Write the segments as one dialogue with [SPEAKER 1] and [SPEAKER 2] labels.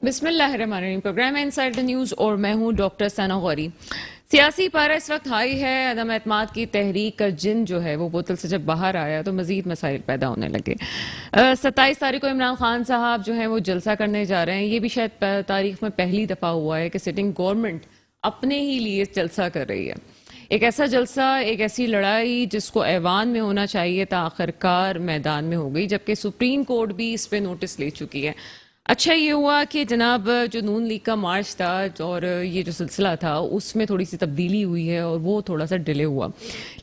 [SPEAKER 1] بسم اللہ الرحمن الرحیم. پروگرام انسائڈ دا نیوز اور میں ہوں ڈاکٹر ثنا غوری. سیاسی پارا اس وقت ہائی ہے. عدم اعتماد کی تحریک کا جن جو ہے وہ بوتل سے جب باہر آیا تو مزید مسائل پیدا ہونے لگے. 27 تاریخ کو عمران خان صاحب جو ہیں وہ جلسہ کرنے جا رہے ہیں. یہ بھی شاید تاریخ میں پہلی دفعہ ہوا ہے کہ سٹنگ گورنمنٹ اپنے ہی لیے جلسہ کر رہی ہے. ایک ایسا جلسہ، ایک ایسی لڑائی جس کو ایوان میں ہونا چاہیے تھا، آخرکار میدان میں ہو گئی، جبکہ سپریم کورٹ بھی اس پہ نوٹس لے چکی ہے. اچھا یہ ہوا کہ جناب جو نون لیگ کا مارچ تھا اور یہ جو سلسلہ تھا اس میں تھوڑی سی تبدیلی ہوئی ہے اور وہ تھوڑا سا ڈیلے ہوا،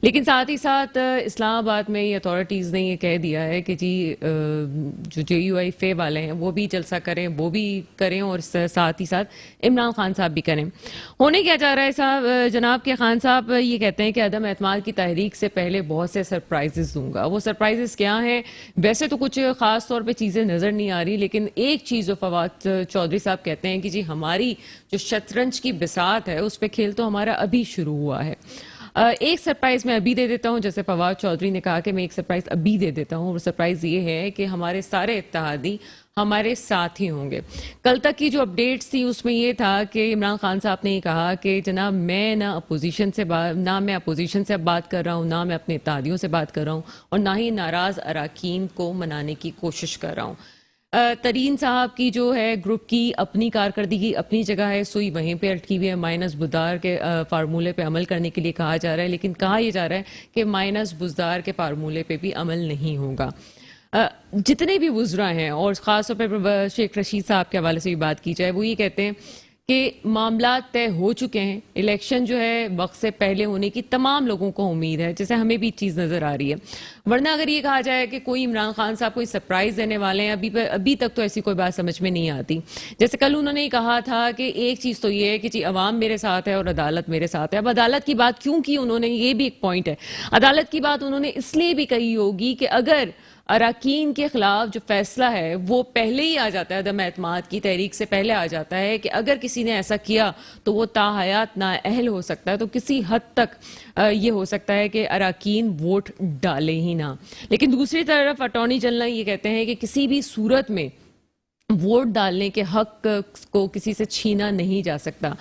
[SPEAKER 1] لیکن ساتھ ہی ساتھ اسلام آباد میں یہ اتھارٹیز نے یہ کہہ دیا ہے کہ جی جو جے یو آئی فے والے ہیں وہ بھی جلسہ کریں، وہ بھی کریں، اور ساتھ ہی ساتھ عمران خان صاحب بھی کریں. ہونے کیا جا رہا ہے صاحب جناب کہ خان صاحب یہ کہتے ہیں کہ عدم اعتماد کی تحریک سے پہلے بہت سے سرپرائزز دوں گا. وہ سرپرائزز کیا ہیں؟ ویسے تو کچھ خاص طور پہ چیزیں نظر نہیں آ رہی، لیکن ایک چیز جو فواد چودھری صاحب کہتے ہیں کہ جی ہماری جو شطرنج کی بساط ہے اس پہ کھیل تو ہمارا ابھی شروع ہوا ہے. ایک سرپرائز میں ابھی دے دیتا ہوں، جیسے فواد چودھری نے کہا کہ میں ایک سرپرائز ابھی دے دیتا ہوں. اور سرپرائز یہ ہے کہ ہمارے سارے اتحادی ہمارے ساتھ ہی ہوں گے. کل تک کی جو اپڈیٹس تھی اس میں یہ تھا کہ عمران خان صاحب نے یہ کہا کہ جناب میں نہ اپوزیشن سے بات کر رہا ہوں، نہ میں اپنے اتحادیوں سے بات کر رہا ہوں، اور نہ ہی ناراض اراکین کو منانے کی کوشش کر رہا ہوں. ترین صاحب کی جو ہے گروپ کی اپنی کارکردگی اپنی جگہ ہے، سوئی وہیں پہ اٹکی ہوئی ہے. مائنس بزدار کے فارمولے پہ عمل کرنے کے لیے کہا جا رہا ہے، لیکن کہا یہ جا رہا ہے کہ مائنس بزدار کے فارمولے پہ بھی عمل نہیں ہوگا. جتنے بھی وزراء ہیں، اور خاص طور پہ شیخ رشید صاحب کے حوالے سے بھی بات کی جائے، وہ یہ کہتے ہیں کہ معاملات طے ہو چکے ہیں. الیکشن جو ہے وقت سے پہلے ہونے کی تمام لوگوں کو امید ہے، جیسے ہمیں بھی چیز نظر آ رہی ہے. ورنہ اگر یہ کہا جائے کہ کوئی عمران خان صاحب کوئی سرپرائز دینے والے ہیں، ابھی تک تو ایسی کوئی بات سمجھ میں نہیں آتی. جیسے کل انہوں نے کہا تھا کہ ایک چیز تو یہ ہے کہ جی عوام میرے ساتھ ہے اور عدالت میرے ساتھ ہے. اب عدالت کی بات کیوں کی انہوں نے، یہ بھی ایک پوائنٹ ہے. عدالت کی بات انہوں نے اس لیے بھی کہی ہوگی کہ اگر اراکین کے خلاف جو فیصلہ ہے وہ پہلے ہی آ جاتا ہے، عدم اعتماد کی تحریک سے پہلے آ جاتا ہے کہ اگر کسی نے ایسا کیا تو وہ تاحیات نااہل ہو سکتا ہے، تو کسی حد تک یہ ہو سکتا ہے کہ اراکین ووٹ ڈالے ہی نہ. لیکن دوسری طرف اٹارنی جنرل یہ کہتے ہیں کہ کسی بھی صورت میں ووٹ ڈالنے کے حق کو کسی سے چھینا نہیں جا سکتا.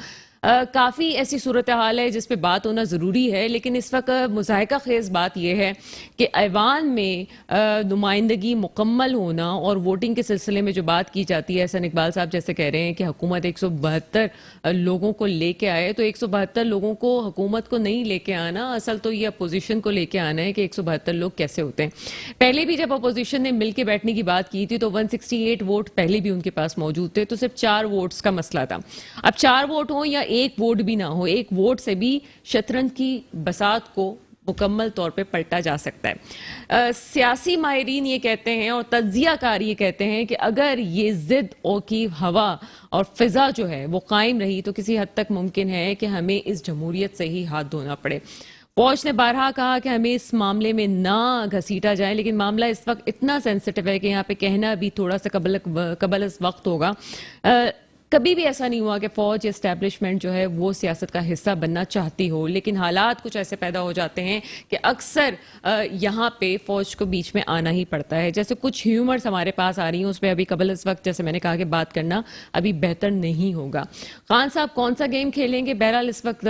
[SPEAKER 1] کافی ایسی صورتحال ہے جس پہ بات ہونا ضروری ہے، لیکن اس وقت مضحکہ خیز بات یہ ہے کہ ایوان میں نمائندگی مکمل ہونا اور ووٹنگ کے سلسلے میں جو بات کی جاتی ہے، احسن اقبال صاحب جیسے کہہ رہے ہیں کہ حکومت 172 لوگوں کو لے کے آئے، تو 172 لوگوں کو حکومت کو نہیں لے کے آنا، اصل تو یہ اپوزیشن کو لے کے آنا ہے کہ 172 لوگ کیسے ہوتے ہیں. پہلے بھی جب اپوزیشن نے مل کے بیٹھنے کی بات کی تھی تو 168 ووٹ پہلے بھی ان کے پاس موجود تھے، تو صرف 4 ووٹس کا مسئلہ تھا. اب 4 ووٹ ہوں یا ایک ووٹ بھی نہ ہو، ایک ووٹ سے بھی شطرنج کی بساط کو مکمل طور پہ پلٹا جا سکتا ہے. سیاسی ماہرین یہ کہتے ہیں اور تجزیہ کار یہ کہتے ہیں کہ اگر یہ ضد کی ہوا اور فضا جو ہے وہ قائم رہی تو کسی حد تک ممکن ہے کہ ہمیں اس جمہوریت سے ہی ہاتھ دھونا پڑے. فوج نے بارہا کہا کہ ہمیں اس معاملے میں نہ گھسیٹا جائے، لیکن معاملہ اس وقت اتنا سینسٹیو ہے کہ یہاں پہ کہنا بھی تھوڑا سا قبل از وقت ہوگا. کبھی بھی ایسا نہیں ہوا کہ فوج یا اسٹیبلشمنٹ جو ہے وہ سیاست کا حصہ بننا چاہتی ہو، لیکن حالات کچھ ایسے پیدا ہو جاتے ہیں کہ اکثر یہاں پہ فوج کو بیچ میں آنا ہی پڑتا ہے. جیسے کچھ ہیومرز ہمارے پاس آ رہی ہیں، اس پہ ابھی قبل اس وقت جیسے میں نے کہا کہ بات کرنا ابھی بہتر نہیں ہوگا. خان صاحب کون سا گیم کھیلیں گے؟ بہرحال اس وقت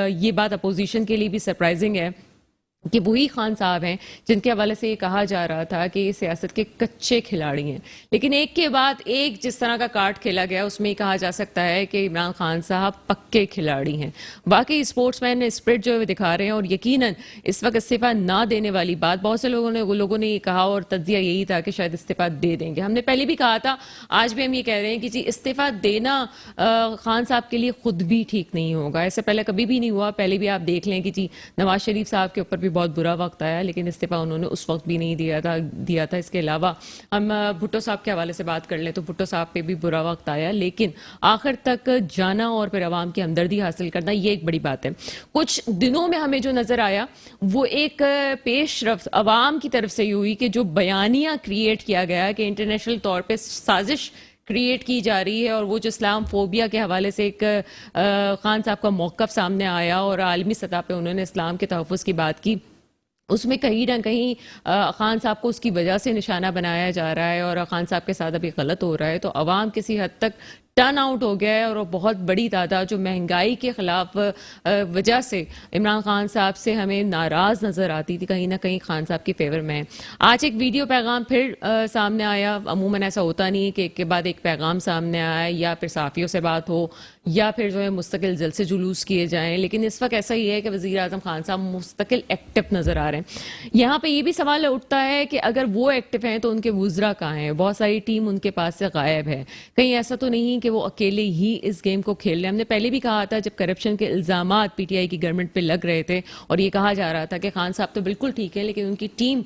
[SPEAKER 1] یہ بات اپوزیشن کے لیے بھی سرپرائزنگ ہے کہ وہی خان صاحب ہیں جن کے حوالے سے یہ کہا جا رہا تھا کہ یہ سیاست کے کچے کھلاڑی ہیں، لیکن ایک کے بعد ایک جس طرح کا کارڈ کھیلا گیا اس میں یہ کہا جا سکتا ہے کہ عمران خان صاحب پکے کھلاڑی ہیں. باقی اسپورٹس مین اسپرٹ جو دکھا رہے ہیں، اور یقیناً اس وقت استعفیٰ نہ دینے والی بات بہت سے لوگوں نے یہ کہا اور تجزیہ یہی تھا کہ شاید استعفیٰ دے دیں گے. ہم نے پہلے بھی کہا تھا، آج بھی ہم یہ کہہ رہے ہیں کہ جی استعفیٰ دینا خان صاحب کے لیے خود بھی ٹھیک نہیں ہوگا. ایسے پہلے کبھی بھی نہیں ہوا. پہلے بھی آپ دیکھ لیں کہ جی نواز شریف صاحب کے اوپر بھی بہت برا وقت آیا، لیکن استعفیٰ انہوں نے اس وقت بھی نہیں دیا تھا. اس کے علاوہ ہم بھٹو صاحب کے حوالے سے بات کر لیں تو بھٹو صاحب پہ بھی برا وقت آیا، لیکن آخر تک جانا اور پھر عوام کی ہمدردی حاصل کرنا یہ ایک بڑی بات ہے. کچھ دنوں میں ہمیں جو نظر آیا وہ ایک پیش رفت عوام کی طرف سے یہ ہوئی کہ جو بیانیہ کریٹ کیا گیا کہ انٹرنیشنل طور پہ سازش کریٹ کی جا رہی ہے، اور وہ جو اسلام فوبیا کے حوالے سے ایک خان صاحب کا موقف سامنے آیا اور عالمی سطح پہ انہوں نے اسلام کے تحفظ کی بات کی، اس میں کہیں نہ کہیں خان صاحب کو اس کی وجہ سے نشانہ بنایا جا رہا ہے اور خان صاحب کے ساتھ ابھی غلط ہو رہا ہے. تو عوام کسی حد تک ٹرن آؤٹ ہو گیا ہے اور بہت بڑی تعداد جو مہنگائی کے خلاف وجہ سے عمران خان صاحب سے ہمیں ناراض نظر آتی تھی, کہیں نہ کہیں خان صاحب کی فیور میں ہے. آج ایک ویڈیو پیغام پھر سامنے آیا. عموماً ایسا ہوتا نہیں ہے کہ ایک کے بعد ایک پیغام سامنے آیا یا پھر صحافیوں سے بات ہو یا پھر جو ہے مستقل جلسے جلوس کیے جائیں, لیکن اس وقت ایسا ہی ہے کہ وزیر اعظم خان صاحب مستقل ایکٹیو نظر آ رہے ہیں. یہاں پہ یہ بھی سوال اٹھتا ہے کہ اگر وہ ایکٹیو ہیں تو ان کے وزراء کہاں ہیں؟ بہت ساری ٹیم ان کے پاس سے غائب ہے. کہیں ایسا تو نہیں کہ وہ اکیلے ہی اس گیم کو کھیل رہے ہیں؟ ہم نے پہلے بھی کہا تھا جب کرپشن کے الزامات پی ٹی آئی کی گورنمنٹ پہ لگ رہے تھے اور یہ کہا جا رہا تھا کہ خان صاحب تو بالکل ٹھیک ہے لیکن ان کی ٹیم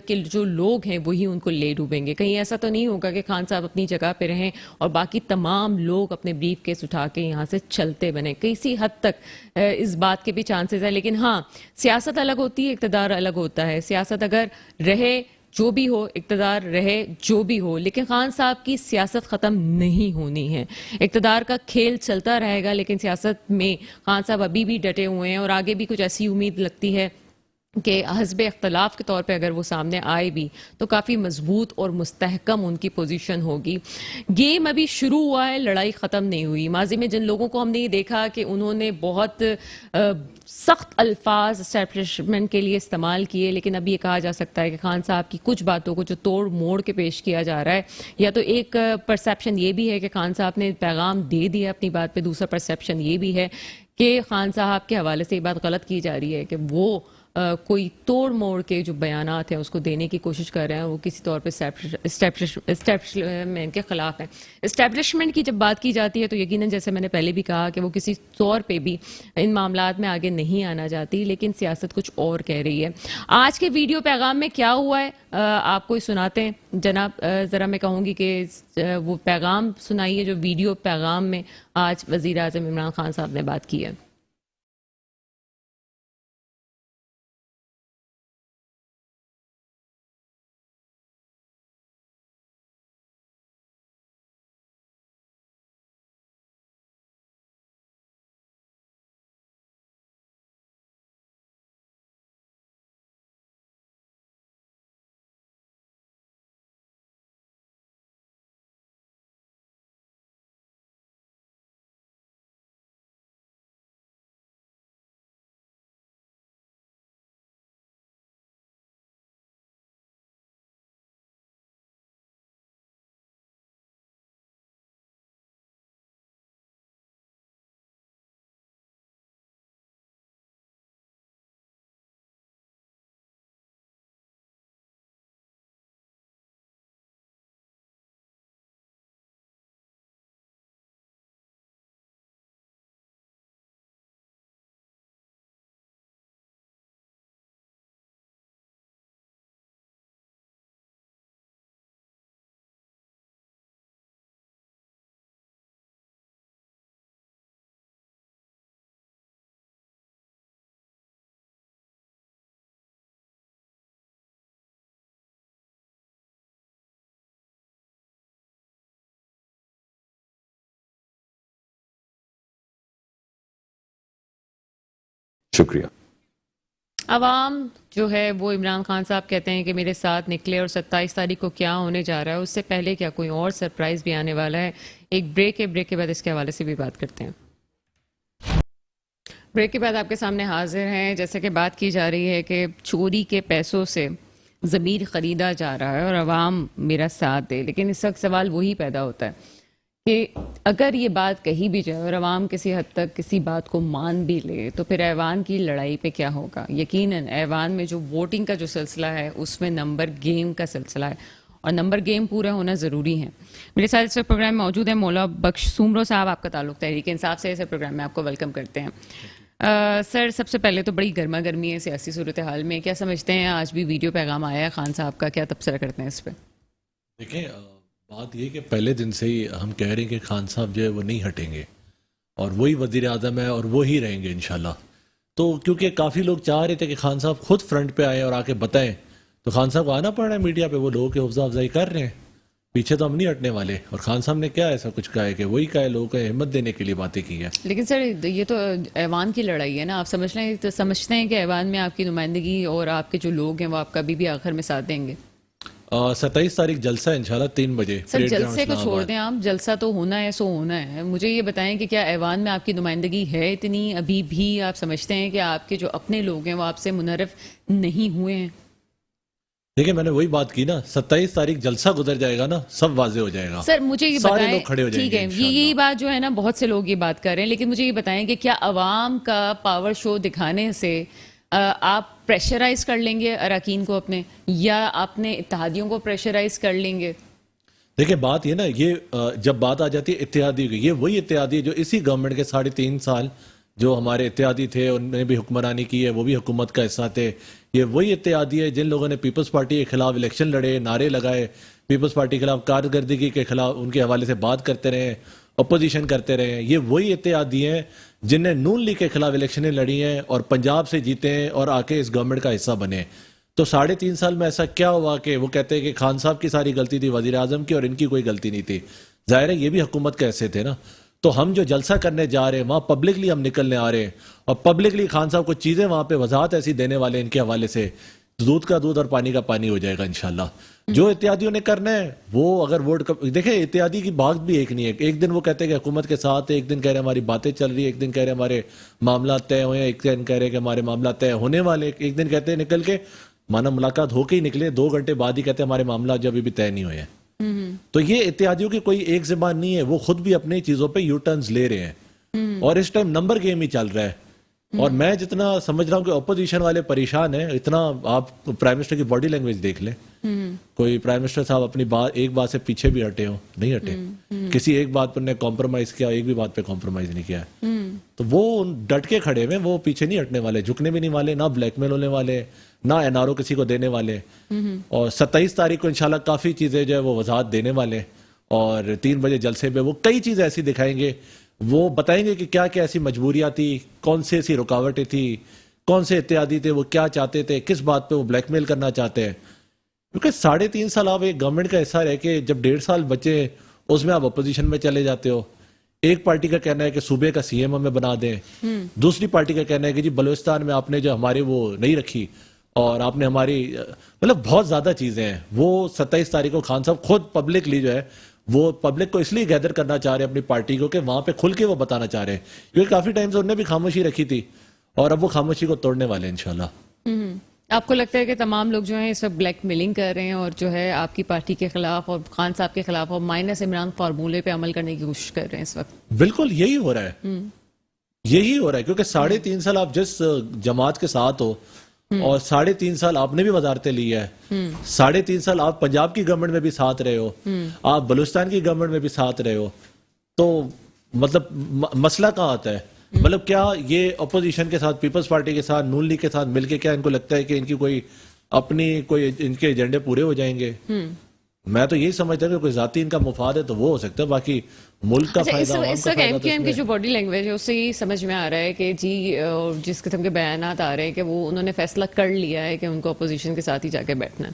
[SPEAKER 1] کے جو لوگ ہیں وہی ان کو لے ڈوبیں گے. کہیں ایسا تو نہیں ہوگا کہ خان صاحب اپنی جگہ پہ رہیں اور باقی تمام لوگ اپنے بریف کیس اٹھا کے یہاں سے چلتے بنے؟ کسی حد تک اس بات کے بھی چانسز ہیں, لیکن ہاں سیاست الگ ہوتی ہے, اقتدار الگ ہوتا ہے. سیاست اگر رہے جو بھی ہو, اقتدار رہے جو بھی ہو, لیکن خان صاحب کی سیاست ختم نہیں ہونی ہے. اقتدار کا کھیل چلتا رہے گا لیکن سیاست میں خان صاحب ابھی بھی ڈٹے ہوئے ہیں اور آگے بھی کچھ ایسی امید لگتی ہے کہ حزب اختلاف کے طور پہ اگر وہ سامنے آئے بھی تو کافی مضبوط اور مستحکم ان کی پوزیشن ہوگی. گیم ابھی شروع ہوا ہے, لڑائی ختم نہیں ہوئی. ماضی میں جن لوگوں کو ہم نے یہ دیکھا کہ انہوں نے بہت سخت الفاظ اسٹیبلشمنٹ کے لیے استعمال کیے, لیکن اب یہ کہا جا سکتا ہے کہ خان صاحب کی کچھ باتوں کو جو توڑ موڑ کے پیش کیا جا رہا ہے, یا تو ایک پرسیپشن یہ بھی ہے کہ خان صاحب نے پیغام دے دیا اپنی بات پہ, دوسرا پرسیپشن یہ بھی ہے کہ خان صاحب کے حوالے سے یہ بات غلط کی جا رہی ہے کہ وہ کوئی توڑ موڑ کے جو بیانات ہیں اس کو دینے کی کوشش کر رہے ہیں, وہ کسی طور پہ اسٹیبلشمنٹ کے خلاف ہیں. اسٹیبلشمنٹ کی جب بات کی جاتی ہے تو یقیناً جیسے میں نے پہلے بھی کہا کہ وہ کسی طور پہ بھی ان معاملات میں آگے نہیں آنا چاہتی, لیکن سیاست کچھ اور کہہ رہی ہے. آج کے ویڈیو پیغام میں کیا ہوا ہے آپ کو سناتے ہیں جناب. ذرا میں کہوں گی کہ وہ پیغام سنائیے جو ویڈیو پیغام میں آج وزیر اعظم عمران خان صاحب نے بات کی ہے.
[SPEAKER 2] شکریہ.
[SPEAKER 1] عوام جو ہے وہ عمران خان صاحب کہتے ہیں کہ میرے ساتھ نکلے اور 27 تاریخ کو کیا ہونے جا رہا ہے, اس سے پہلے کیا کوئی اور سرپرائز بھی آنے والا ہے. ایک بریک ہے, بریک کے بعد اس کے حوالے سے بھی بات کرتے ہیں. بریک کے بعد آپ کے سامنے حاضر ہیں. جیسے کہ بات کی جا رہی ہے کہ چوری کے پیسوں سے ضمیر خریدا جا رہا ہے اور عوام میرا ساتھ دے, لیکن اس وقت سوال وہی پیدا ہوتا ہے کہ اگر یہ بات کہی بھی جائے اور عوام کسی حد تک کسی بات کو مان بھی لے تو پھر ایوان کی لڑائی پہ کیا ہوگا؟ یقیناً ایوان میں جو ووٹنگ کا جو سلسلہ ہے اس میں نمبر گیم کا سلسلہ ہے اور نمبر گیم پورا ہونا ضروری ہے. میرے ساتھ اس وقت پروگرام میں موجود ہے مولا بخش سومرو صاحب, آپ کا تعلق تحریک انصاف سے. اس پروگرام میں آپ کو ویلکم کرتے ہیں. سر, سب سے پہلے تو بڑی گرما گرمی ہے سیاسی صورتحال میں, کیا سمجھتے ہیں آج بھی ویڈیو پیغام آیا ہے خان صاحب کا, کیا تبصرہ کرتے ہیں اس پہ؟
[SPEAKER 3] دیکھیں, بات یہ کہ پہلے دن سے ہی ہم کہہ رہے ہیں کہ خان صاحب جو ہے وہ نہیں ہٹیں گے اور وہی وزیر اعظم ہے اور وہی رہیں گے انشاءاللہ. تو کیونکہ کافی لوگ چاہ رہے تھے کہ خان صاحب خود فرنٹ پہ آئے اور آ کے بتائیں, تو خان صاحب کو آنا پڑ رہا ہے میڈیا پہ, وہ لوگوں کی حوصلہ افزائی کر رہے ہیں. پیچھے تو ہم نہیں ہٹنے والے. اور خان صاحب نے کیا ایسا کچھ کہا ہے کہ وہی کہا ہے, لوگوں کو ہمت دینے کے لیے باتیں کی ہیں.
[SPEAKER 1] لیکن سر یہ تو ایوان کی لڑائی ہے نا, آپ سمجھتے ہیں کہ ایوان میں آپ کی نمائندگی اور آپ کے جو لوگ ہیں وہ آپ کبھی بھی آخر میں ساتھ دیں گے؟
[SPEAKER 3] 27 تاریخ جلسہ ہے انشاءاللہ 3 بجے.
[SPEAKER 1] سر جلسے کو چھوڑ دیں آپ, جلسہ تو ہونا ہے سو ہونا ہے. مجھے یہ بتائیں کہ کیا ایوان میں آپ کی نمائندگی ہے اتنی ابھی بھی؟ آپ سمجھتے ہیں کہ آپ کے جو اپنے لوگ ہیں وہ آپ سے منحرف نہیں ہوئے ہیں؟
[SPEAKER 3] دیکھیں میں نے وہی بات کی نا, 27 تاریخ جلسہ گزر جائے گا نا, سب واضح ہو جائے گا.
[SPEAKER 1] سر مجھے یہ
[SPEAKER 3] سارے
[SPEAKER 1] بتائیں,
[SPEAKER 3] لوگ کھڑے ہو جائیں
[SPEAKER 1] ٹھیک
[SPEAKER 3] گے
[SPEAKER 1] ہے
[SPEAKER 3] انشاءاللہ.
[SPEAKER 1] یہی بات جو ہے نا بہت سے لوگ یہ بات کر رہے ہیں, لیکن مجھے یہ بتائیں کہ کیا عوام کا پاور شو دکھانے سے آپ پریشرائز کر لیں گے اراکین کو اپنے, یا اپنے اتحادیوں کو پریشرائز کر لیں گے؟
[SPEAKER 3] دیکھیں بات یہ نا, یہ جب بات آ جاتی ہے اتحادی کی, یہ وہی اتحادی ہے جو اسی گورنمنٹ کے 3.5 سال جو ہمارے اتحادی تھے انہوں نے بھی حکمرانی کی ہے, وہ بھی حکومت کا حصہ تھے. یہ وہی اتحادی ہے جن لوگوں نے پیپلز پارٹی کے خلاف الیکشن لڑے, نعرے لگائے, پیپلز پارٹی کے خلاف کارکردگی کے خلاف ان کے حوالے سے بات کرتے رہے, اپوزیشن کرتے رہے. یہ وہی اتحادی ہیں جن نے نون لیگ کے خلاف الیکشنیں لڑی ہیں اور پنجاب سے جیتے ہیں اور آ کے اس گورنمنٹ کا حصہ بنے. تو 3.5 سال میں ایسا کیا ہوا کہ وہ کہتے ہیں کہ خان صاحب کی ساری غلطی تھی وزیر اعظم کی اور ان کی کوئی غلطی نہیں تھی؟ ظاہر ہے یہ بھی حکومت کے حصے تھے نا. تو ہم جو جلسہ کرنے جا رہے ہیں وہاں پبلکلی ہم نکلنے آ رہے ہیں اور پبلکلی خان صاحب کو چیزیں وہاں پہ وضاحت ایسی دینے والے ان کے حوالے سے, دودھ کا دودھ اور پانی کا پانی ہو جائے گا انشاءاللہ. جو اتحادیوں نے کرنا ہے وہ اگر ووٹ دیکھیں, اتحادی کی بات بھی ایک نہیں ہے. ایک دن وہ کہتے ہیں کہ حکومت کے ساتھ, ایک دن کہہ رہے ہیں ہماری باتیں چل رہی ہے, ایک دن کہہ رہے ہیں ہمارے معاملات طے ہوئے ہیں, ایک دن کہہ رہے ہیں کہ ہمارے معاملات طے ہونے والے, ایک دن کہتے ہیں نکل کے مانا ملاقات ہو کے ہی نکلے, 2 گھنٹے بعد ہی کہتے ہیں ہمارے معاملات جو ابھی بھی طے نہیں ہوئے ہیں. تو یہ اتحادیوں کی کوئی ایک زبان نہیں ہے, وہ خود بھی اپنی چیزوں پہ یو ٹرنز لے رہے ہیں اور اس ٹائم نمبر گیم ہی چل رہا ہے. اور میں جتنا سمجھ رہا ہوں کہ اپوزیشن والے پریشان ہیں, اتنا آپ پرائم منسٹر کی باڈی لینگویج دیکھ لیں. کوئی پرائم منسٹر صاحب اپنی بات ایک بات سے پیچھے بھی ہٹے ہوں, نہیں ہٹے. کسی ایک بات پر نے کمپرومائز کیا, ایک بھی بات پہ کمپرومائز نہیں کیا. تو وہ ڈٹ کے کھڑے ہوئے, وہ پیچھے نہیں ہٹنے والے, جھکنے بھی نہیں والے, نہ بلیک میل ہونے والے, نہ NRO کسی کو دینے والے. اور 27 تاریخ کو انشاءاللہ کافی چیزیں جو ہے وہ وضاحت دینے والے, اور 3 بجے جلسے پہ وہ کئی چیزیں ایسی دکھائیں گے, وہ بتائیں گے کہ کیا کیا ایسی مجبوریاں تھی, کون سی ایسی رکاوٹیں تھی, کون سے اتحادی تھے, وہ کیا چاہتے تھے, کس بات پہ وہ بلیک میل کرنا چاہتے ہیں. کیونکہ 3.5 سال آپ ایک گورنمنٹ کا حصہ رہ کے جب 1.5 سال بچے اس میں آپ اپوزیشن میں چلے جاتے ہو. ایک پارٹی کا کہنا ہے کہ صوبے کا CM ہمیں بنا دیں, دوسری پارٹی کا کہنا ہے کہ جی بلوچستان میں آپ نے جو ہماری وہ نہیں رکھی اور آپ نے ہماری, مطلب بہت زیادہ چیزیں ہیں. وہ 27 تاریخ کو خان صاحب خود پبلکلی جو ہے وہ پبلک کو اس لیے گیدر کرنا چاہ رہے ہیں اپنی پارٹی کو کہ وہاں پہ کھل کے وہ بتانا چاہ رہے ہیں, کیونکہ کافی ٹائم سے انہوں نے بھی خاموشی رکھی تھی اور اب وہ خاموشی کو توڑنے والے ہیں انشاءاللہ.
[SPEAKER 1] آپ کو لگتا ہے کہ تمام لوگ جو ہیں اس وقت بلیک میلنگ کر رہے ہیں اور جو ہے آپ کی پارٹی کے خلاف اور خان صاحب کے خلاف اور مائنس عمران فارمولے پہ عمل کرنے کی کوشش کر رہے ہیں اس وقت؟
[SPEAKER 3] بالکل یہی ہو رہا ہے, یہی ہو رہا ہے. کیونکہ 3.5 سال آپ جس جماعت کے ساتھ ہو اور 3.5 سال آپ نے بھی وزارتیں لی ہے, 3.5 سال آپ پنجاب کی گورنمنٹ میں بھی ساتھ رہے ہو, آپ بلوچستان کی گورنمنٹ میں بھی ساتھ رہے ہو, تو مطلب مسئلہ کہاں آتا ہے؟ مطلب کیا یہ اپوزیشن کے ساتھ, پیپلز پارٹی کے ساتھ, نون لیگ کے ساتھ مل کے کیا ان کو لگتا ہے کہ ان کی کوئی اپنی کوئی ان کے ایجنڈے پورے ہو جائیں گے؟ میں تو یہی سمجھتا ہوں کہ کوئی ذاتی ان کا مفاد ہے تو وہ ہو سکتا ہے, باقی ملک کا فائدہ, عوام کا فائدہ.
[SPEAKER 1] ایم کیو ایم کی جو باڈی لینگویج ہے اس سے یہ سمجھ میں آ رہا ہے کہ جی جس قسم کے بیانات آ رہے ہیں کہ وہ انہوں نے فیصلہ کر لیا ہے کہ ان کو اپوزیشن کے ساتھ ہی جا کے بیٹھنا ہے.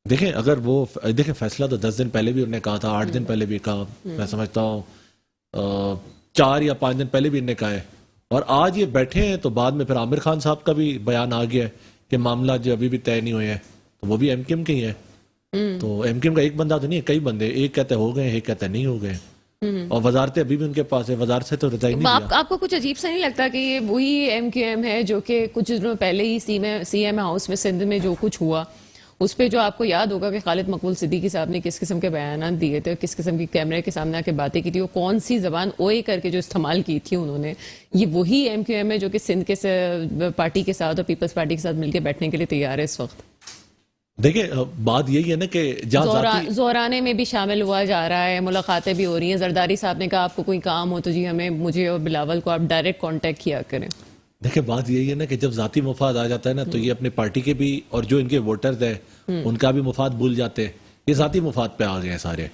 [SPEAKER 3] دیکھیں اگر وہ دیکھیں فیصلہ تو 10 دن پہلے بھی انہوں نے کہا تھا, 8 دن پہلے بھی کہا, میں سمجھتا ہوں 4 یا 5 دن پہلے بھی انہوں نے کہا ہے, اور آج یہ بیٹھے ہیں تو بعد میں پھر عامر خان صاحب کا بھی بیان آ گیا ہے کہ معاملات جو ابھی بھی طے نہیں ہوئے ہیں, تو وہ بھی ایم کیو ایم کے ہی ہیں. تو ایم کیو ایم کا ایک بندہ تو نہیں ہے, کئی بندے, ایک کہتے ہو گئے, ایک کہتے نہیں ہو گئے, اور وزارتیں ابھی بھی ان کے پاس ہے, وزارت سے تو ریزائن نہیں دیا.
[SPEAKER 1] آپ کو کچھ عجیب سا نہیں لگتا کہ یہ وہی ایم کیو ایم ہے جو کہ کچھ دنوں پہلے ہی سی ایم ہاؤس میں سندھ میں جو کچھ ہوا اس پہ جو آپ کو یاد ہوگا کہ خالد مقبول صدیقی صاحب نے کس قسم کے بیانات دیے تھے, کس قسم کی کیمرے کے سامنے آ کے باتیں کی تھی, وہ کون سی زبان اوئے کر کے جو استعمال کی تھی انہوں نے, یہ وہی ایم کیو ایم ہے جو کہ سندھ کے پارٹی کے ساتھ اور پیپلز پارٹی کے ساتھ مل کے بیٹھنے کے لیے تیار ہے اس وقت.
[SPEAKER 3] دیکھیں بات یہی ہے نا کہ
[SPEAKER 1] زورانے میں بھی شامل ہوا جا رہا ہے, ملاقاتیں بھی ہو رہی ہیں. زرداری صاحب نے کہا آپ کو کوئی کام ہو تو جی مجھے اور بلاول کو آپ ڈائریکٹ کانٹیکٹ کیا کریں.
[SPEAKER 3] دیکھیں بات یہی ہے نا کہ جب ذاتی مفاد آ جاتا ہے نا تو یہ اپنی پارٹی کے بھی اور جو ان کے ووٹرز ہیں ان کا بھی مفاد بھول جاتے ہیں, یہ ذاتی مفاد پہ آ گئے ہیں سارے.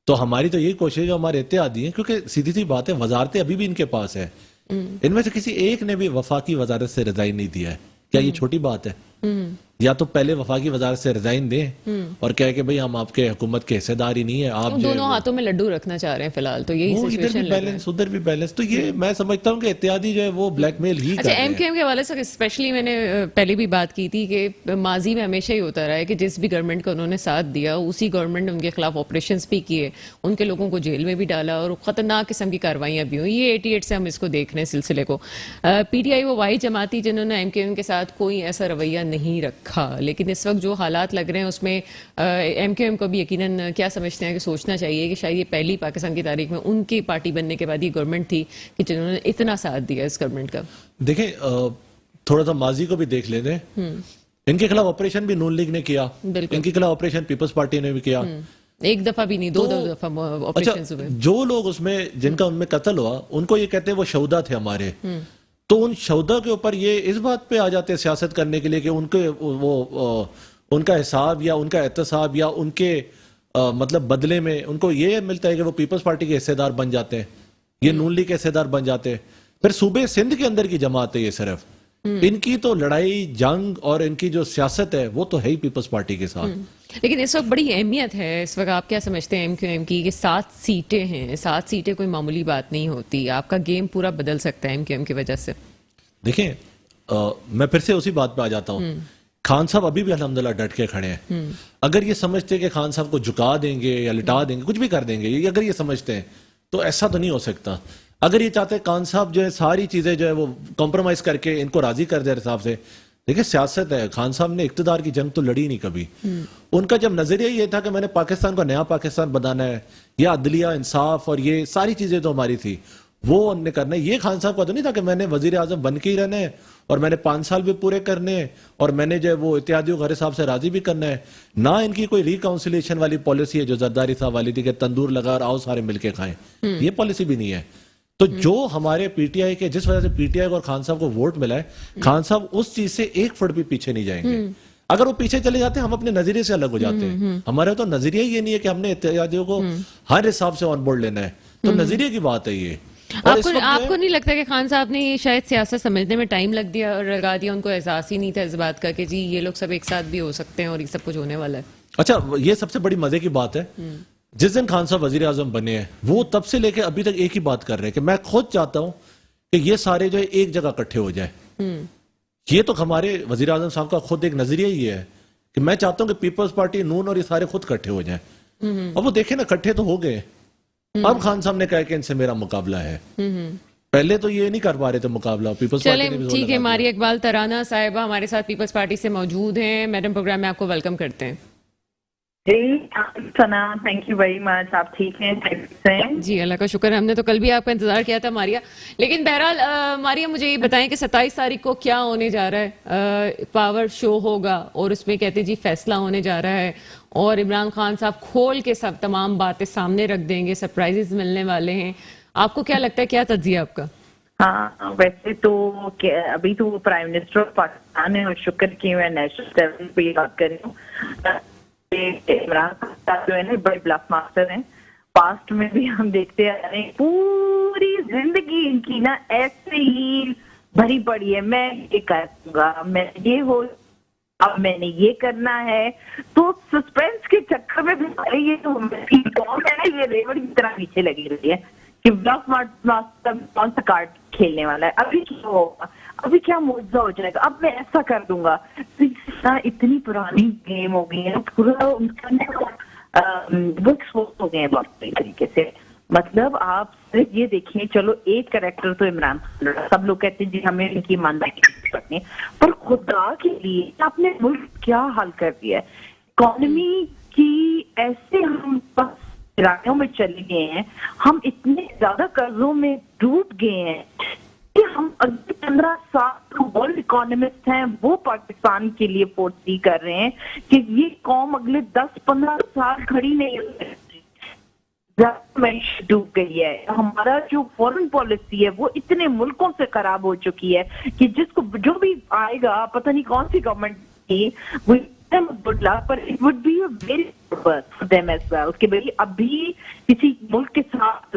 [SPEAKER 3] تو ہماری تو یہی کوشش ہے جو ہمارے اتحادی ہیں, کیونکہ سیدھی سی بات ہے وزارتیں ابھی بھی ان کے پاس ہے, ان میں سے کسی ایک نے بھی وفاقی وزارت سے ریزائن نہیں دیا ہے. کیا یہ چھوٹی بات ہے؟ یا تو پہلے وفاقی وزارت سے ریزائن دیں اور کہے کہ بھئی ہم آپ کے حکومت کے حصے دار ہی نہیں ہے, آپ
[SPEAKER 1] دونوں ہاتھوں میں لڈو رکھنا چاہ رہے ہیں فی الحال, تو یہی سچویشن لگ رہا ہے.
[SPEAKER 3] ادھر بھی بیلنس, تو یہ میں سمجھتا ہوں کہ اتحادی جو ہے وہ بلیک میل ہی کر
[SPEAKER 1] اچھا,
[SPEAKER 3] رہے ہیں.
[SPEAKER 1] ایم کیو ایم کے حوالے سے اسپیشلی میں نے پہلے بھی بات کی تھی کہ ماضی میں ہمیشہ ہی ہوتا رہا ہے کہ جس بھی گورنمنٹ کو انہوں نے ساتھ دیا اسی گورنمنٹ نے ان کے خلاف آپریشنز بھی کیے, ان کے لوگوں کو جیل میں بھی ڈالا اور خطرناک قسم کی کاروائیاں بھی ہوئی. یہ 88 سے ہم اس کو دیکھ رہے ہیں سلسلے کو. پی ٹی آئی وہ واحد جماعتی جنہوں نے ایم کیو ایم کے ساتھ کوئی ایسا رویہ نہیں رکھا, لیکن اس وقت جو حالات لگ رہے ہیں اس میں ایم کیو ایم کو بھی یقیناً کیا سمجھتے ہیں کہ سوچنا چاہیے کہ شاید یہ پہلی پاکستان کی تاریخ میں ان کی پارٹی بننے کے بعد یہ گورنمنٹ تھی کہ جنہوں نے اتنا ساتھ دیا اس گورنمنٹ کا.
[SPEAKER 3] دیکھیں تھوڑا سا ماضی کو بھی دیکھ لیتے ہیں. ان کے خلاف آپریشن بھی نون لیگ نے کیا, ان کے خلاف آپریشن پیپلز پارٹی نے بھی کیا,
[SPEAKER 1] ایک دفعہ بھی نہیں, دو دفعہ آپریشنز ہوئے.
[SPEAKER 3] جو لوگ اس میں جن کا ان میں قتل ہوا ان کو یہ کہتے ہیں وہ شہدا تھے ہمارے, تو ان شہدا کے اوپر یہ اس بات پہ آ جاتے ہیں سیاست کرنے کے لیے کہ ان کے وہ ان کا حساب یا ان کا احتساب یا ان کے مطلب بدلے میں ان کو یہ ملتا ہے کہ وہ پیپلز پارٹی کے حصے دار بن جاتے ہیں, یہ نون لیگ کے حصے دار بن جاتے ہیں. پھر صوبے سندھ کے اندر کی جماعت ہے یہ, صرف ان کی تو لڑائی جنگ اور ان کی جو سیاست ہے وہ تو ہے ہی پیپلز پارٹی کے ساتھ.
[SPEAKER 1] لیکن اس وقت بڑی اہمیت ہے اس وقت, آپ کیا سمجھتے ہیں ایم کیو ایم کی, کہ 7 سیٹیں ہیں, 7 سیٹیں کوئی معمولی بات نہیں ہوتی, آپ کا گیم پورا بدل سکتا ہے ایم کیو ایم کی وجہ سے.
[SPEAKER 3] دیکھیں میں پھر سے اسی بات پہ آ جاتا ہوں, خان صاحب ابھی بھی الحمدللہ ڈٹ کے کھڑے ہیں. اگر یہ سمجھتے کہ خان صاحب کو جھکا دیں گے یا لٹا دیں گے, کچھ بھی کر دیں گے, اگر یہ سمجھتے ہیں تو ایسا تو نہیں ہو سکتا. اگر یہ چاہتے ہیں خان صاحب جو ہے ساری چیزیں جو ہے وہ کمپرومائز کر کے ان کو راضی کر دے حساب سے, دیکھیں سیاست ہے, خان صاحب نے اقتدار کی جنگ تو لڑی نہیں کبھی. ان کا جب نظریہ یہ تھا کہ میں نے پاکستان کو نیا پاکستان بنانا ہے, یا عدلیہ انصاف اور یہ ساری چیزیں تو ہماری تھی وہ ان نے کرنا ہے. یہ خان صاحب کا تو نہیں تھا کہ میں نے وزیر اعظم بن کے ہی رہنا ہے اور میں نے 5 سال بھی پورے کرنے ہیں اور میں نے جو ہے وہ اتحادیوں کو ہر حساب سے راضی بھی کرنا ہے. نہ ان کی کوئی ریکاؤنسلیشن والی پالیسی ہے جو زرداری صاحب والی تھی کہ تندور لگا اور آؤ سارے مل کے کھائیں, یہ پالیسی بھی نہیں ہے. تو جو ہمارے پی ٹی آئی کے جس وجہ سے پی ٹی آئی اور خان صاحب کو ووٹ ملا ہے, خان صاحب اس چیز سے 1 فٹ بھی پیچھے نہیں جائیں گے. اگر وہ پیچھے چلے جاتے ہیں ہم اپنے نظریے سے الگ ہو جاتے ہیں. ہمارا تو نظریہ یہ نہیں ہے کہ ہم نے اتحادیوں کو ہر حساب سے آن بورڈ لینا ہے, تو نظریے کی بات ہے یہ.
[SPEAKER 1] آپ کو نہیں لگتا کہ خان صاحب نے شاید سیاست سمجھنے میں ٹائم لگا دیا, ان کو احساس ہی نہیں تھا اس بات کا کہ جی یہ لوگ سب ایک ساتھ بھی ہو سکتے ہیں اور یہ سب کچھ ہونے والا ہے.
[SPEAKER 3] اچھا یہ سب سے بڑی مزے کی بات ہے, جس دن خان صاحب وزیر اعظم بنے ہیں وہ تب سے لے کے ابھی تک ایک ہی بات کر رہے ہیں کہ میں خود چاہتا ہوں کہ یہ سارے جو ہے ایک جگہ اکٹھے ہو جائیں. یہ تو ہمارے وزیر اعظم صاحب کا خود ایک نظریہ ہی ہے کہ میں چاہتا ہوں کہ پیپلز پارٹی نون اور یہ سارے خود اکٹھے ہو جائیں. اب وہ دیکھیں نا اکٹھے تو ہو گئے, اب خان صاحب نے کہا کہ ان سے میرا مقابلہ ہے. پہلے تو یہ نہیں کر پا رہے تھے مقابلہ, پیپلز پارٹی نے بھی.
[SPEAKER 1] ٹھیک ہے, ماریا اقبال ترانہ صاحبہ ہمارے ساتھ پیپلز پارٹی سے موجود ہیں. میڈم پروگرام میں آپ کو ویلکم کرتے ہیں.
[SPEAKER 4] جی ثنا, تھینک یو ویری مچ. آپ ٹھیک ہیں؟
[SPEAKER 1] جی اللہ کا شکر, ہم نے تو کل بھی آپ کا انتظار کیا تھا ماریا. لیکن بہرحال ماریا مجھے یہ بتائیں کہ 27 تاریخ کو کیا ہونے جا رہا ہے؟ پاور شو ہوگا اور اس میں کہتے جی فیصلہ ہونے جا رہا ہے اور عمران خان صاحب کھول کے سب تمام باتیں سامنے رکھ دیں گے, سرپرائزز ملنے والے ہیں. آپ کو کیا لگتا ہے, کیا تجزیہ آپ کا؟
[SPEAKER 4] ہاں ویسے تو ابھی تو پرائم منسٹر آف پاکستان ہے اور شکر کی میں نیشنل لیول پہ یہ بات کر رہی ہوں. عمران خان صاحب جو ہے نا بڑے بلف ماسٹر ہیں. پاسٹ میں بھی ہم دیکھتے آ رہے ہیں پوری زندگی ان کی نا ایسے ہی بھری پڑی ہے, میں یہ کروں گا, میں یہ ہو, اب میں نے یہ کرنا ہے. تو سسپینس کے چکر میں بھی یہ کون ہے نا, یہ ریوڑ کی طرح پیچھے لگی رہی ہے کہ بلف ماسٹر کون سا کارڈ کھیلنے والا ہے, ابھی کیا ہوگا, ابھی کیا معجزہ ہو جائے گا, اب میں ایسا کر دوں گا. اتنی پرانی گیم ہو گئی ہے, پورا ان کا وہ ایکسپوز ہو گئے ہیں بہت صحیح طریقے سے. مطلب آپ صرف یہ دیکھیں, چلو ایک کریکٹر تو عمران خان, سب لوگ کہتے ہیں جی ہمیں ان کی ایمانداری, پر خدا کے لیے آپ نے ملک کیا حال کر دیا ہے. اکانومی کی ایسے ہم گرانیوں میں چلے گئے ہیں, ہم اتنے زیادہ قرضوں میں ڈوب گئے ہیں کہ ہم اگلے 15 سال ورلڈ اکانومسٹ ہیں وہ پاکستان کے لیے فورسی کر رہے ہیں کہ یہ قوم اگلے 10-15 سال کھڑی نہیں ہو سکتی, معیشت ڈوب گئی ہے. ہمارا جو فورن پالیسی ہے وہ اتنے ملکوں سے خراب ہو چکی ہے کہ جس کو جو بھی آئے گا, پتہ نہیں کون سی گورنمنٹ کی, وہ good luck, but it would be a very good for them as well. کہ بھئی ابھی کسی ملک کے ساتھ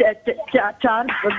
[SPEAKER 4] 4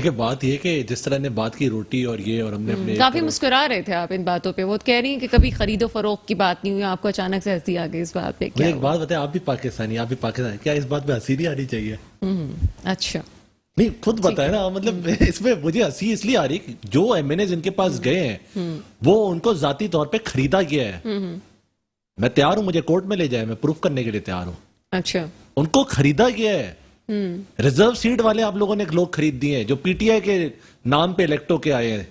[SPEAKER 3] دیکھیں بات یہ کہ جس طرح نے بات کی روٹی اور یہ اور ہم نے اپنے
[SPEAKER 1] کافی مسکرا رہے تھے آپ ان باتوں پہ. وہ کہہ رہی ہیں کہ کبھی خرید و فروخت کی بات نہیں ہوئی, آپ کو اچانک سے ہنسی آ گئی اس بات پہ.
[SPEAKER 3] مجھے ایک بات بتائیں, آپ بھی پاکستانی, آپ بھی پاکستانی, کیا اس بات پہ ہنسی نہیں آنی چاہیے؟
[SPEAKER 1] اچھا
[SPEAKER 3] نہیں خود بتائے نا, مطلب اس میں مجھے ہنسی اس لیے آ رہی کہ جو ایم این اے ان کے پاس گئے ہیں وہ ان کو ذاتی طور پہ خریدا گیا ہے. میں تیار ہوں, مجھے کورٹ میں لے جائے, میں پروف کرنے کے لیے تیار ہوں.
[SPEAKER 1] اچھا,
[SPEAKER 3] ان کو خریدا گیا ہے. ریزرو سیٹ والے آپ لوگوں نے لوگ خرید دیے ہیں جو پی ٹی آئی کے نام پہ الیکٹو کے آئے ہیں.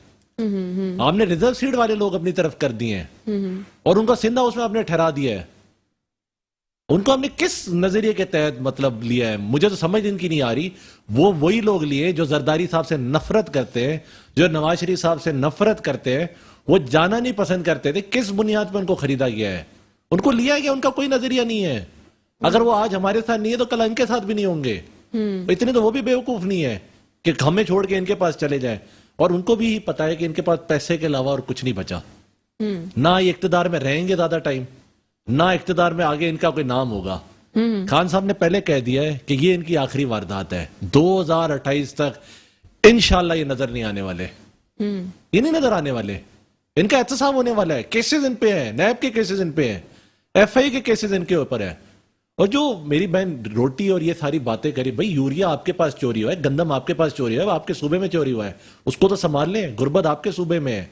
[SPEAKER 3] آپ نے ریزرو سیٹ والے لوگ اپنی طرف کر دیے ہیں اور ان کو سندھ ہاؤس میں آپ نے ٹھہرا دیا ہے. ان کو ہم نے کس نظریے کے تحت مطلب لیا ہے, مجھے تو سمجھ ان کی نہیں آ رہی. وہ وہی لوگ لیے جو زرداری صاحب سے نفرت کرتے ہیں, جو نواز شریف صاحب سے نفرت کرتے ہیں, وہ جانا نہیں پسند کرتے تھے. کس بنیاد پہ ان کو خریدا گیا ہے؟ ان کو لیا گیا, ان کا کوئی نظریہ نہیں ہے. اگر وہ آج ہمارے ساتھ نہیں ہے تو کل ان کے ساتھ بھی نہیں ہوں گے. اتنے تو وہ بھی بیوقوف نہیں ہے کہ ہمیں چھوڑ کے ان کے پاس چلے جائیں. اور ان کو بھی پتا ہے کہ ان کے پاس پیسے کے علاوہ اور کچھ نہیں بچا. نہ یہ اقتدار میں رہیں گے زیادہ ٹائم, نہ اقتدار میں آگے ان کا کوئی نام ہوگا. خان صاحب نے پہلے کہہ دیا ہے کہ یہ ان کی آخری واردات ہے. 2028 تک انشاءاللہ یہ نظر نہیں آنے والے. یہ نہیں نظر آنے والے. ان کا احتساب ہونے والا ہے. کیسز ان پہ ہیں, نیب کے کیسز ان پہ ہیں, ایف آئی کے کیسز ان کے اوپر ہے. اور جو میری بہن روٹی اور یہ ساری باتیں کری, بھائی یوریا آپ کے پاس چوری ہوا ہے, گندم آپ کے پاس چوری ہوا ہے, آپ کے صوبے میں چوری ہوا ہے, اس کو تو سنبھال لیں. غربت آپ کے صوبے میں ہے,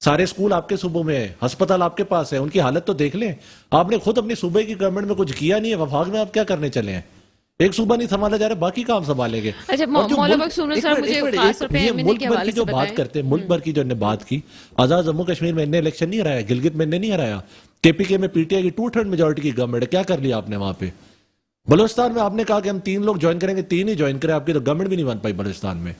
[SPEAKER 3] سارے اسکول آپ کے صوبوں میں ہے, ہسپتال آپ کے پاس ہے, ان کی حالت تو دیکھ لیں. آپ نے خود اپنی صوبے کی گورنمنٹ میں کچھ کیا نہیں ہے, وفاق میں آپ کیا کرنے چلے ہیں؟ ایک صوبہ نہیں سنبھالا جا رہا, باقی کام سنبھالیں گے.
[SPEAKER 1] اچھا مولانا بخش عمر صاحب مجھے خاص طور پہ
[SPEAKER 3] یہ
[SPEAKER 1] ایم این اے
[SPEAKER 3] ملک
[SPEAKER 1] کے
[SPEAKER 3] بھر
[SPEAKER 1] حوالے
[SPEAKER 3] کی
[SPEAKER 1] سے
[SPEAKER 3] جو
[SPEAKER 1] بتائیں.
[SPEAKER 3] بات کرتے ہیں, ملک بھر کی جو نے بات کی, آزاد جموں کشمیر میں انہیں الیکشن نہیں ہرایا, گلگت میں نہیں ہرایا, کے پی کے میں پی ٹی آئی کی 2/3 میجورٹی کی گورنمنٹ ہے. کیا کر لیا آپ نے وہاں پہ؟ بلوچستان میں آپ نے کہا کہ ہم 3 لوگ جوائن کریں گے, 3 ہی جوائن کرے, آپ کی تو گورنمنٹ بھی نہیں بن پائی بلوچستان میں.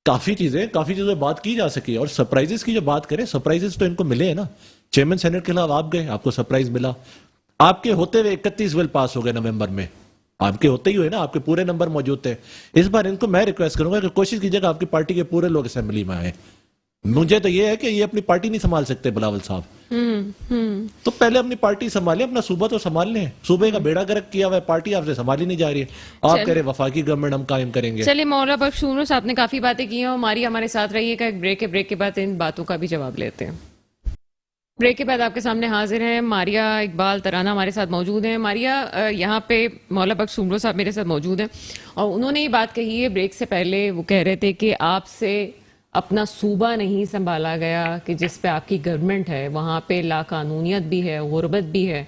[SPEAKER 3] کافی چیزیں بات کی جا سکی. اور سرپرائزز کی جو بات کریں, سرپرائزز تو ان کو ملے ہیں نا. چیئرمین سینٹ کے خلاف آپ گئے, آپ کو سرپرائز ملا. آپ کے ہوتے ہوئے 31 بل پاس ہو گئے نومبر میں, آپ کے ہوتے ہی ہوئے نا, آپ کے پورے نمبر موجود تھے. اس بار ان کو میں ریکویسٹ کروں گا کہ کوشش کیجیے گا آپ کی پارٹی کے پورے لوگ اسمبلی میں آئیں. مجھے تو یہ ہے کہ یہ اپنی پارٹی نہیں سنبھال سکتے بلاول صاحب, تو پہلے اپنی پارٹی سنبھالیں, اپنا صوبہ تو سنبھال لیں. صوبے کا بیڑا گرک کیا ہوا ہے, پارٹی آپ سے سنبھالی نہیں جا رہی ہے. آپ کہہ رہے وفاقی گورنمنٹ ہم قائم کریں گے.
[SPEAKER 1] چلیے مولانا بخش عمر صاحب نے کافی باتیں کی ہیں, اور ماریا ہمارے ساتھ رہیے گا. ایک بریک کے بعد ان باتوں کا بھی جواب لیتے ہیں. بریک کے بعد آپ کے سامنے حاضر ہیں ماریا اقبال ترانہ ہمارے ساتھ موجود ہیں. ماریا, یہاں پہ مولانا بخش عمر صاحب میرے ساتھ موجود ہیں, اور انہوں نے یہ بات کہی ہے بریک سے پہلے. وہ کہہ رہے تھے کہ آپ سے اپنا صوبہ نہیں سنبھالا گیا, کہ جس پہ آپ کی گورنمنٹ ہے وہاں پہ لاقانونیت بھی ہے, غربت بھی ہے,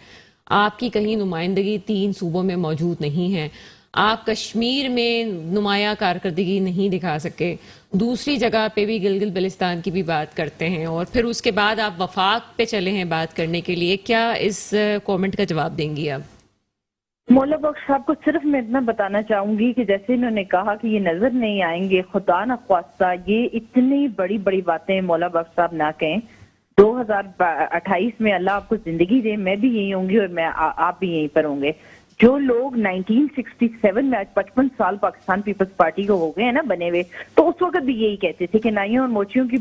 [SPEAKER 1] آپ کی کہیں نمائندگی 3 صوبوں میں موجود نہیں ہے, آپ کشمیر میں نمایاں کارکردگی نہیں دکھا سکے, دوسری جگہ پہ بھی گلگت بلتستان کی بھی بات کرتے ہیں, اور پھر اس کے بعد آپ وفاق پہ چلے ہیں بات کرنے کے لیے. کیا اس کومنٹ کا جواب دیں گی آپ؟
[SPEAKER 4] مولا بخش صاحب کو صرف میں اتنا بتانا چاہوں گی کہ جیسے انہوں نے کہا کہ یہ نظر نہیں آئیں گے, خدا نہ خواستہ یہ اتنی بڑی باتیں مولا بخش صاحب نہ کہیں. 2028 میں اللہ آپ کو زندگی دے, میں بھی یہی ہوں گی اور میں آپ بھی یہیں پر ہوں گے. جو لوگ 1967 میں آج 55 سال پاکستان پیپلز پارٹی کو ہو گئے ہیں نا بنے ہوئے, تو اس وقت بھی یہی کہتے تھے کہ نائیوں اور موچیوں کی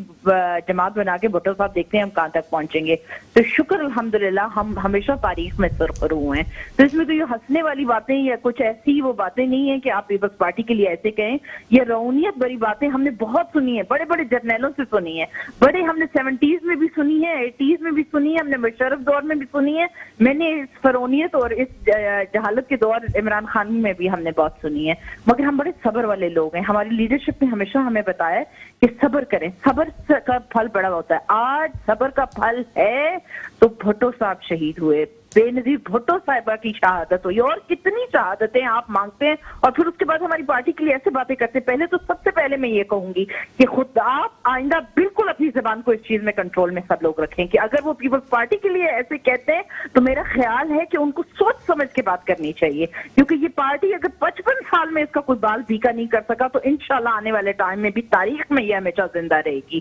[SPEAKER 4] جماعت بنا کے بھٹو صاحب دیکھتے ہیں ہم کہاں تک پہنچیں گے. تو شکر الحمدللہ ہم ہمیشہ تاریخ میں سرخرو ہوئے ہیں. تو اس میں تو یہ ہنسنے والی باتیں یا کچھ ایسی وہ باتیں نہیں ہیں کہ آپ پیپلز پارٹی کے لیے ایسے کہیں. یہ رونیت بڑی باتیں ہم نے بہت سنی ہیں, بڑے بڑے جرنیلوں سے سنی ہیں, بڑے ہم نے 70s میں بھی سنی ہے, 80s میں بھی سنی ہے, ہم نے مشرف دور میں بھی سنی ہے. میں نے اس فرونیت اور اس جہالت کے دور عمران خان میں بھی ہم نے بہت سنی ہے. مگر ہم بڑے صبر والے لوگ ہیں. ہماری لیڈرشپ نے ہمیشہ ہمیں بتایا ہے کہ صبر کریں, صبر کا پھل بڑا ہوتا ہے. آج صبر کا پھل ہے تو بھٹو صاحب شہید ہوئے, بے نظیر بھٹو صاحبہ کی شہادت ہوئی, اور کتنی شہادتیں آپ مانگتے ہیں اور پھر اس کے بعد ہماری پارٹی کے لیے ایسے باتیں کرتے ہیں. پہلے تو سب سے پہلے میں یہ کہوں گی کہ خود آپ آئندہ بالکل اپنی زبان کو اس چیز میں کنٹرول میں سب لوگ رکھیں کہ اگر وہ پیپلز پارٹی کے لیے ایسے کہتے ہیں تو میرا خیال ہے کہ ان کو سوچ سمجھ کے بات کرنی چاہیے, کیونکہ یہ پارٹی اگر 55 سال میں اس کا کوئی بال بھیکا نہیں کر سکا تو انشاءاللہ آنے والے ٹائم میں بھی تاریخ میں یہ ہمیشہ زندہ رہے گی.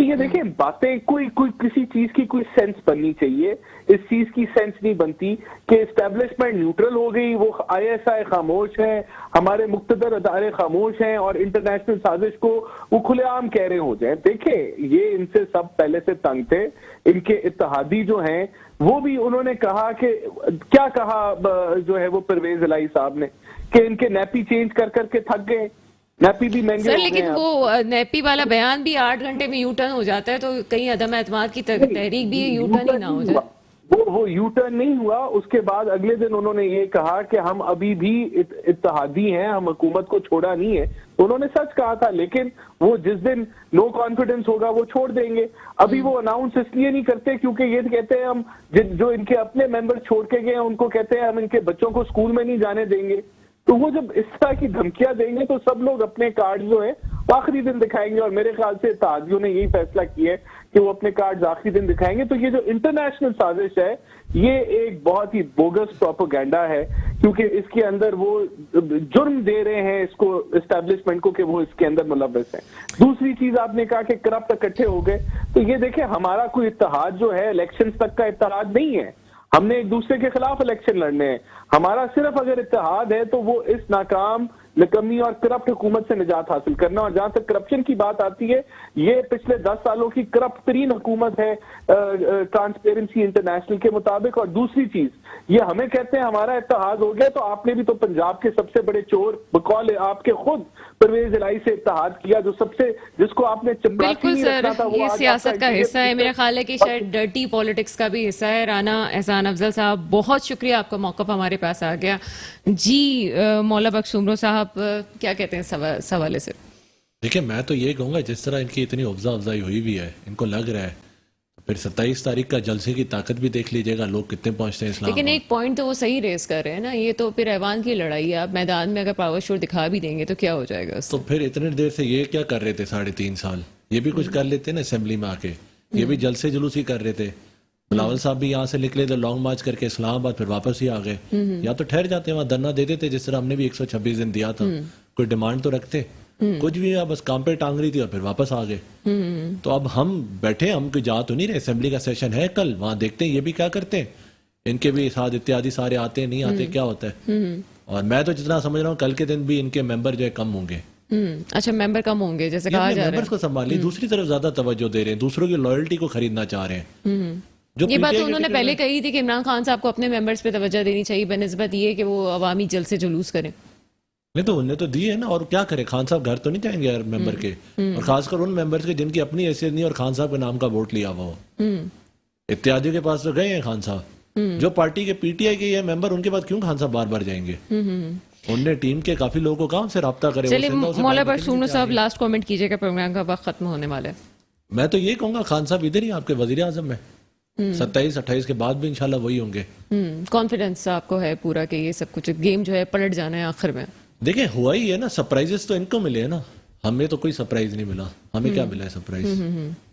[SPEAKER 5] تو یہ دیکھیں باتیں کوئی کسی چیز کی کوئی سینس بننی چاہیے. اس چیز کی سینس نہیں بنتی کہ اسٹیبلشمنٹ نیوٹرل ہو گئی, وہ آئی ایس آئی خاموش ہے, ہمارے مقتدر ادارے خاموش ہیں, اور انٹرنیشنل سازش کو وہ کھلے عام کہہ رہے ہو جائیں. دیکھیں یہ ان سے سب پہلے سے تنگ تھے. ان کے اتحادی جو ہیں وہ بھی انہوں نے کہا کہ کیا کہا جو ہے وہ پرویز الہی صاحب نے کہ ان کے نیپی چینج کر کے تھک گئے, نیپی بھی مہنگے
[SPEAKER 1] سر
[SPEAKER 5] ہو گئے
[SPEAKER 1] لیکن
[SPEAKER 5] ہیں.
[SPEAKER 1] وہ نیپی والا بیان بھی 8 گھنٹے میں یو ٹرن ہو جاتا ہے, تو کہیں عدم اعتماد کی تحریک بھی یو ٹرن ہی نہ ہو جائے.
[SPEAKER 5] وہ یو ٹرن نہیں ہوا. اس کے بعد اگلے دن انہوں نے یہ کہا کہ ہم ابھی بھی اتحادی ہیں, ہم حکومت کو چھوڑا نہیں ہے. انہوں نے سچ کہا تھا, لیکن وہ جس دن نو کانفیڈنس ہوگا وہ چھوڑ دیں گے. ابھی وہ اناؤنس اس لیے نہیں کرتے کیونکہ یہ کہتے ہیں ہم جو ان کے اپنے ممبر چھوڑ کے گئے ہیں ان کو کہتے ہیں ہم ان کے بچوں کو اسکول میں نہیں جانے دیں گے. تو وہ جب اس طرح کی دھمکیاں دیں گے تو سب لوگ اپنے کارڈ جو ہیں آخری دن دکھائیں گے, اور میرے خیال سے اتحادیوں نے یہی فیصلہ کیا ہے کہ وہ اپنے کارڈ آخری دن دکھائیں گے. تو یہ جو انٹرنیشنل سازش ہے یہ ایک بہت ہی بوگس پروپیگنڈا ہے, کیونکہ اس کے اندر وہ جرم دے رہے ہیں اس کو اسٹیبلشمنٹ کو کہ وہ اس کے اندر ملوث ہیں. دوسری چیز آپ نے کہا کہ کرپٹ اکٹھے ہو گئے, تو یہ دیکھیں ہمارا کوئی اتحاد جو ہے الیکشن تک کا اتحاد نہیں ہے. ہم نے ایک دوسرے کے خلاف الیکشن لڑنے ہیں. ہمارا صرف اگر اتحاد ہے تو وہ اس ناکام نکمی اور کرپٹ حکومت سے نجات حاصل کرنا. اور جہاں تک کرپشن کی بات آتی ہے یہ پچھلے 10 سالوں کی کرپٹ ترین حکومت ہے ٹرانسپیرنسی انٹرنیشنل کے مطابق. اور دوسری چیز یہ ہمیں کہتے ہیں ہمارا اتحاد ہو گیا, تو آپ نے بھی تو پنجاب کے سب سے بڑے چور بقول آپ کے خود پرویز الہی سے اتحاد کیا, جس کو آپ نے چپراسی
[SPEAKER 1] بالکل
[SPEAKER 5] نہیں
[SPEAKER 1] سر,
[SPEAKER 5] رکھنا تھا. وہ
[SPEAKER 1] یہ
[SPEAKER 5] آج
[SPEAKER 1] سیاست کا حصہ ہے. میرا خیال ہے کہ
[SPEAKER 5] اور
[SPEAKER 1] شاید ڈرٹی پالیٹکس کا بھی حصہ ہے. رانا احسان افضل صاحب بہت شکریہ, آپ کا موقف ہمارے پاس آ گیا. جی مولا بخش عمرو صاحب کیا کہتے ہیں اس حوالے سے؟
[SPEAKER 3] دیکھیں میں تو یہ کہوں گا جس طرح ان کی اتنی افزائی ہوئی بھی ہے, ان کو لگ رہا ہے, پھر 27 تاریخ کا جلسے کی طاقت بھی دیکھ لیجئے گا, لوگ کتنے پہنچتے ہیں اسلام.
[SPEAKER 1] لیکن ایک پوائنٹ تو وہ صحیح ریز کر رہے ہیں نا, یہ تو پھر ایوان کی لڑائی ہے. آپ میدان میں اگر پاور شو دکھا بھی دیں گے تو کیا ہو جائے گا اس سے؟
[SPEAKER 3] تو پھر اتنے دیر سے یہ کیا کر رہے تھے 3.5 سال, یہ بھی کچھ کر لیتے نا اسمبلی میں آ کے, یہ بھی جلسے جلوس ہی کر رہے تھے. بلاول صاحب بھی یہاں سے نکلے تھے لانگ مارچ کر کے اسلام آباد, پھر واپس ہی آ گئے. یا تو ٹھہر جاتے وہاں دھرنا دیتے تھے جس طرح ہم نے بھی 126 دن دیا تھا, کوئی ڈیمانڈ تو رکھتے. کچھ بھی بس کام پہ ٹانگ رہی تھی اور پھر واپس آ گئے. تو اب ہم بیٹھے, ہم کوئی جا تو نہیں رہے, اسمبلی کا سیشن ہے کل, وہاں دیکھتے ہیں یہ بھی کیا کرتے ہیں. ان کے بھی ساتھ اتحادی سارے آتے ہیں, نہیں آتے, کیا ہوتا ہے. اور میں تو جتنا سمجھ رہا ہوں کل کے دن بھی ان کے ممبر جو ہے کم ہوں گے.
[SPEAKER 1] اچھا ممبر کم ہوں گے جیسے کہا جا رہا ہے.
[SPEAKER 3] ممبرز کو سنبھالی, دوسری طرف زیادہ توجہ دے رہے ہیں, دوسروں کی لائلٹی کو خریدنا چاہ رہے ہیں.
[SPEAKER 1] یہ بات تو انہوں نے پہلے کہی تھی کہ عمران خان صاحب کو اپنے ممبرز پہ توجہ دینی چاہیے بنسبت یہ کہ وہ عوامی جلسے جلوس کریں.
[SPEAKER 3] نہیں تو انہوں نے تو دی ہے نا, اور کیا کرے, خان صاحب گھر تو نہیں جائیں گے یار ممبر کے, اور خاص کر ان ممبرز کے جن کی اپنی حیثیت نہیں اور خان صاحب کے نام کا ووٹ لیا ہوا ہو. اتحادیوں کے پاس تو گئے ہیں خان صاحب, جو پارٹی کے پی ٹی آئی کے یہ ممبر, ان کے بعد کیوں خان صاحب بار بار جائیں گے. انہوں نے ٹیم کے کافی لوگوں کو کہا ان سے رابطہ کرے.
[SPEAKER 1] چلیے مولا بخش عمرو صاحب لاسٹ کامنٹ کیجیے گا, پروگرام کا وقت ختم ہونے والا ہے.
[SPEAKER 3] میں تو یہ کہوں گا خان صاحب ادھر ہی آپ کے وزیر اعظم میں 27-28 کے بعد بھی انشاءاللہ وہی ہوں گے.
[SPEAKER 1] کانفیڈنس آپ کو ہے پورا کہ یہ سب کچھ گیم جو ہے پلٹ جانا ہے آخر میں؟
[SPEAKER 3] دیکھیں ہوا ہی ہے نا, سرپرائزز تو ان کو ملے ہیں نا, ہمیں تو کوئی سرپرائز نہیں ملا. ہمیں کیا ملا ہے سرپرائز,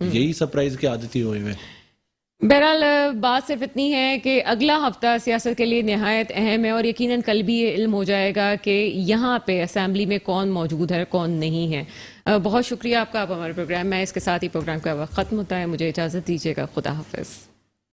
[SPEAKER 3] یہی سرپرائز کی عادتی ہوئے ہوئے.
[SPEAKER 1] بہرحال بات صرف اتنی ہے کہ اگلا ہفتہ سیاست کے لیے نہایت اہم ہے, اور یقیناً کل بھی یہ علم ہو جائے گا کہ یہاں پہ اسمبلی میں کون موجود ہے کون نہیں ہے. بہت شکریہ آپ کا, آپ ہمارے پروگرام میں. اس کے ساتھ ہی پروگرام کا وقت ختم ہوتا ہے. مجھے اجازت دیجیے گا, خدا حافظ.